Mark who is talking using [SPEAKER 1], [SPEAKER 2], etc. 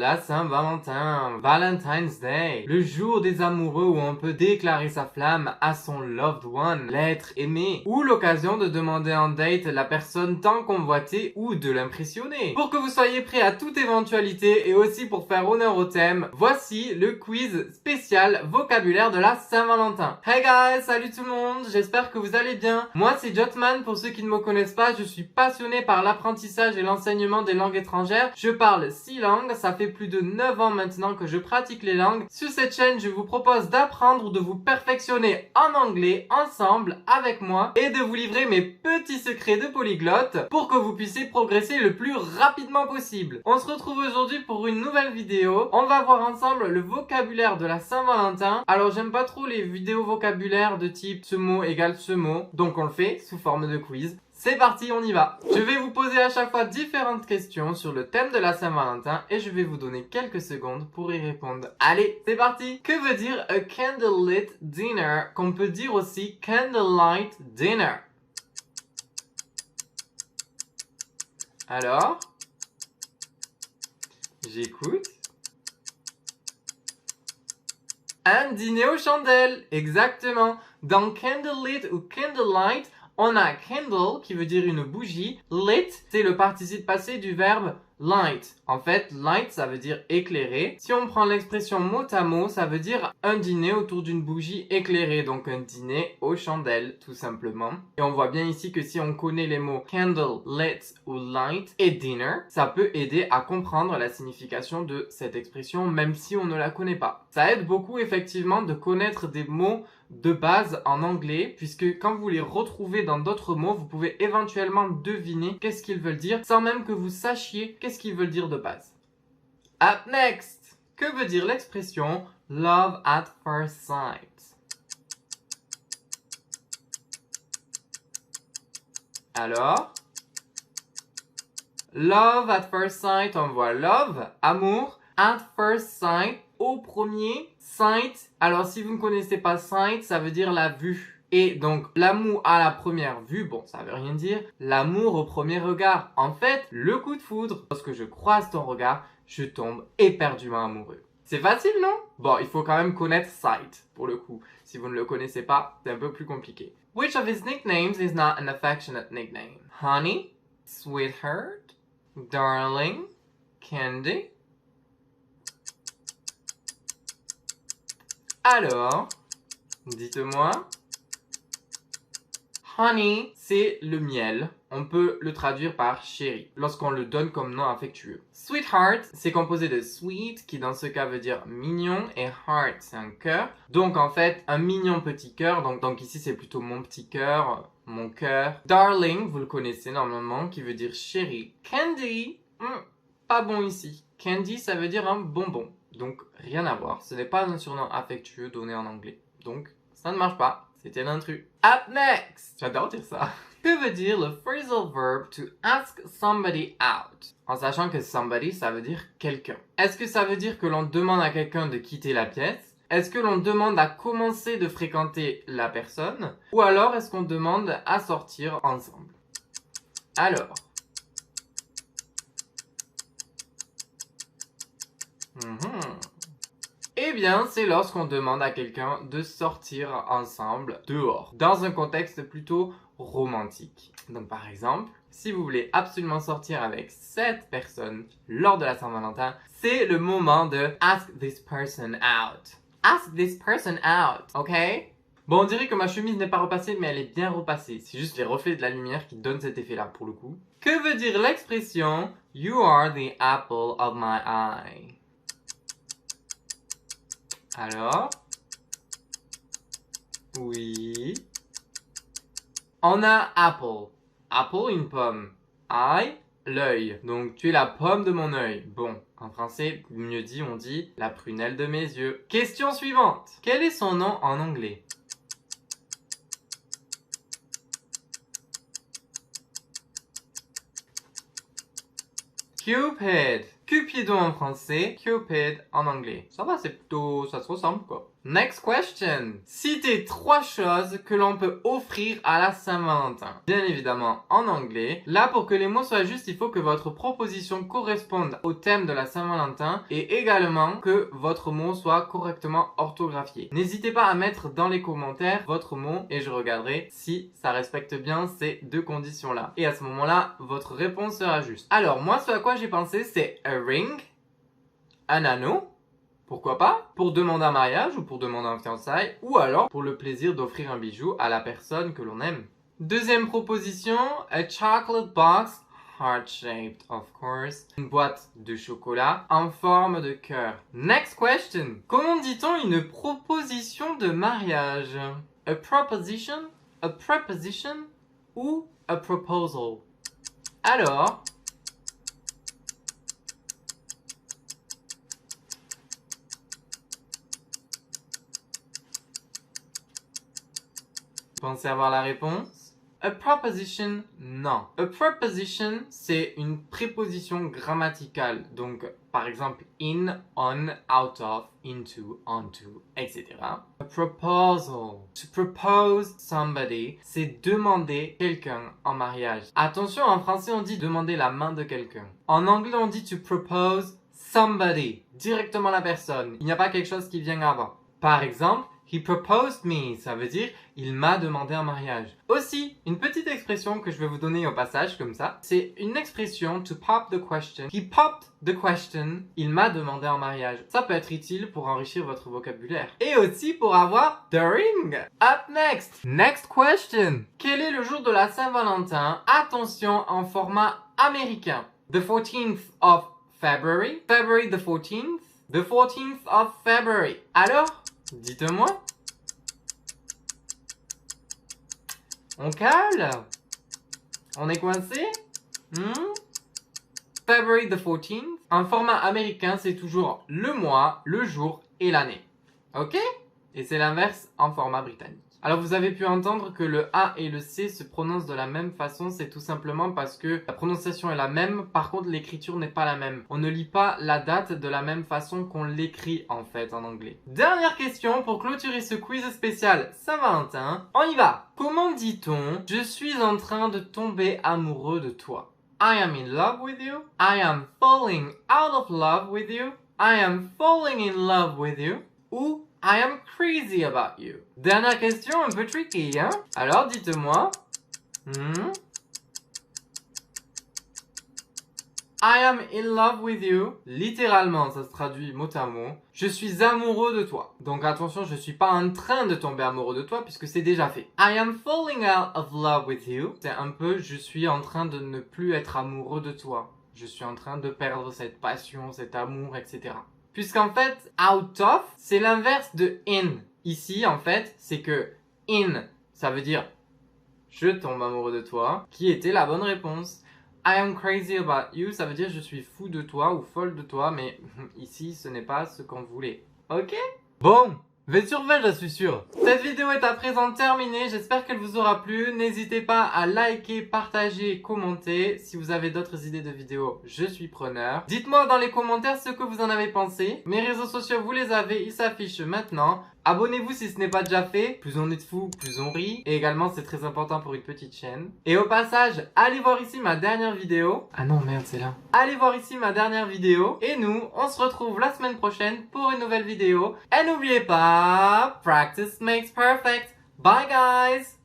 [SPEAKER 1] la Saint-Valentin, Valentine's Day, le jour des amoureux où on peut déclarer sa flamme à son loved one, l'être aimé, ou l'occasion de demander en date la personne tant convoitée ou de l'impressionner. Pour que vous soyez prêts à toute éventualité et aussi pour faire honneur au thème, voici le quiz spécial vocabulaire de la Saint-Valentin. Hey guys, salut tout le monde, j'espère que vous allez bien. Moi c'est Jotman, pour ceux qui ne me connaissent pas, je suis passionné par l'apprentissage et l'enseignement des langues étrangères. Je parle 6 langues, ça fait plus de 9 ans maintenant que je pratique les langues. Sur cette chaîne, je vous propose d'apprendre ou de vous perfectionner en anglais ensemble avec moi et de vous livrer mes petits secrets de polyglotte pour que vous puissiez progresser le plus rapidement possible. On se retrouve aujourd'hui pour une nouvelle vidéo. On va voir ensemble le vocabulaire de la Saint-Valentin. Alors j'aime pas trop les vidéos vocabulaire de type ce mot égale ce mot, donc on le fait sous forme de quiz. C'est parti, on y va. Je vais vous poser à chaque fois différentes questions sur le thème de la Saint-Valentin et je vais vous donner quelques secondes pour y répondre. Allez, c'est parti. Que veut dire a candlelit dinner, qu'on peut dire aussi candlelight dinner? Alors, j'écoute. Un dîner aux chandelles, exactement. Dans candlelit ou candlelight, on a candle qui veut dire une bougie. Lit, c'est le participe passé du verbe light. En fait, light, ça veut dire éclairer. Si on prend l'expression mot à mot, ça veut dire un dîner autour d'une bougie éclairée. Donc un dîner aux chandelles, tout simplement. Et on voit bien ici que si on connaît les mots candle, lit ou light et dinner, ça peut aider à comprendre la signification de cette expression, même si on ne la connaît pas. Ça aide beaucoup, effectivement, de connaître des mots de base en anglais, puisque quand vous les retrouvez dans d'autres mots, vous pouvez éventuellement deviner qu'est-ce qu'ils veulent dire, sans même que vous sachiez qu'est-ce qu'ils veulent dire de base. Up next! Que veut dire l'expression love at first sight? Alors, love at first sight, on voit love, amour, at first sight, au premier, sight. Alors si vous ne connaissez pas sight, ça veut dire la vue. Et donc l'amour à la première vue, bon ça veut rien dire. L'amour au premier regard. En fait, le coup de foudre, lorsque je croise ton regard, je tombe éperdument amoureux. C'est facile, non? Bon, il faut quand même connaître sight, pour le coup. Si vous ne le connaissez pas, c'est un peu plus compliqué. Which of his nicknames is not an affectionate nickname? Honey, sweetheart, darling, candy. Alors, dites-moi. Honey, c'est le miel. On peut le traduire par chéri, lorsqu'on le donne comme nom affectueux. Sweetheart, c'est composé de sweet, qui dans ce cas veut dire mignon, et heart, c'est un cœur. Donc en fait, un mignon petit cœur, donc ici c'est plutôt mon petit cœur, mon cœur. Darling, vous le connaissez normalement, qui veut dire chéri. Candy, pas bon ici. Candy, ça veut dire un bonbon. Donc rien à voir, ce n'est pas un surnom affectueux donné en anglais. Donc ça ne marche pas, c'était l'intrus. Up next! J'adore dire ça. Que veut dire le phrasal verb to ask somebody out? En sachant que somebody, ça veut dire quelqu'un. Est-ce que ça veut dire que l'on demande à quelqu'un de quitter la pièce? Est-ce que l'on demande à commencer de fréquenter la personne? Ou alors est-ce qu'on demande à sortir ensemble? Alors. Eh bien, c'est lorsqu'on demande à quelqu'un de sortir ensemble dehors, dans un contexte plutôt romantique. Donc par exemple, si vous voulez absolument sortir avec cette personne lors de la Saint-Valentin, c'est le moment de ask this person out. Ask this person out, ok? Bon, on dirait que ma chemise n'est pas repassée, mais elle est bien repassée. C'est juste les reflets de la lumière qui donnent cet effet-là pour le coup. Que veut dire l'expression You are the apple of my eye? Alors, oui. On a apple. Apple, une pomme. Eye, l'œil. Donc, tu es la pomme de mon œil. Bon, en français, mieux dit, on dit la prunelle de mes yeux. Question suivante. Quel est son nom en anglais? Cupid. Cupidon en français, Cupid en anglais. Ça va, c'est plutôt... ça se ressemble quoi. Next question. Citez 3 choses que l'on peut offrir à la Saint-Valentin. Bien évidemment en anglais. Là, pour que les mots soient justes, il faut que votre proposition corresponde au thème de la Saint-Valentin et également que votre mot soit correctement orthographié. N'hésitez pas à mettre dans les commentaires votre mot et je regarderai si ça respecte bien ces 2 conditions-là. Et à ce moment-là, votre réponse sera juste. Alors, moi, ce à quoi j'ai pensé, c'est a ring, un anneau. Pourquoi pas? Pour demander un mariage ou pour demander un fiançailles ou alors pour le plaisir d'offrir un bijou à la personne que l'on aime. Deuxième proposition, a chocolate box, heart-shaped of course, une boîte de chocolat en forme de cœur. Next question, comment dit-on une proposition de mariage? A proposition, a preposition ou a proposal? Alors, pensez avoir la réponse? A proposition, non. A preposition, c'est une préposition grammaticale. Donc, par exemple, in, on, out of, into, onto, etc. A proposal. To propose somebody, c'est demander quelqu'un en mariage. Attention, en français, on dit demander la main de quelqu'un. En anglais, on dit to propose somebody. Directement la personne. Il n'y a pas quelque chose qui vient avant. Par exemple, he proposed me, ça veut dire il m'a demandé un mariage. Aussi, une petite expression que je vais vous donner au passage comme ça, c'est une expression to pop the question. He popped the question, il m'a demandé un mariage. Ça peut être utile pour enrichir votre vocabulaire. Et aussi pour avoir the ring. Up next. Next question. Quel est le jour de la Saint-Valentin? Attention en format américain. The 14th of February. February the 14th. The 14th of February. Alors, dites-moi. On cale? On est coincé? February the 14th. En format américain, c'est toujours le mois, le jour et l'année. Ok? Et c'est l'inverse en format britannique. Alors vous avez pu entendre que le A et le C se prononcent de la même façon, c'est tout simplement parce que la prononciation est la même, par contre l'écriture n'est pas la même. On ne lit pas la date de la même façon qu'on l'écrit en fait en anglais. Dernière question pour clôturer ce quiz spécial Saint-Valentin. On y va! Comment dit-on « Je suis en train de tomber amoureux de toi » ? I am in love with you. I am falling out of love with you. I am falling in love with you. Ou I am crazy about you. Dernière question un peu tricky, hein? Alors dites-moi. I am in love with you. Littéralement, ça se traduit mot à mot. Je suis amoureux de toi. Donc attention, je suis pas en train de tomber amoureux de toi puisque c'est déjà fait. I am falling out of love with you. C'est un peu je suis en train de ne plus être amoureux de toi. Je suis en train de perdre cette passion, cet amour, etc. Puisqu'en fait, out of, c'est l'inverse de in. Ici, en fait, c'est que in, ça veut dire je tombe amoureux de toi, qui était la bonne réponse. I am crazy about you, ça veut dire je suis fou de toi ou folle de toi, mais ici, ce n'est pas ce qu'on voulait. Ok? Bon, V sur V, je suis sûr. Cette vidéo est à présent terminée, j'espère qu'elle vous aura plu. N'hésitez pas à liker, partager, commenter. Si vous avez d'autres idées de vidéos, je suis preneur. Dites-moi dans les commentaires ce que vous en avez pensé. Mes réseaux sociaux, vous les avez, ils s'affichent maintenant. Abonnez-vous si ce n'est pas déjà fait. Plus on est de fous, plus on rit. Et également, c'est très important pour une petite chaîne. Et au passage, allez voir ici ma dernière vidéo. Ah non, merde, c'est là. Allez voir ici ma dernière vidéo. Et nous, on se retrouve la semaine prochaine pour une nouvelle vidéo. Et n'oubliez pas, practice makes perfect. Bye guys!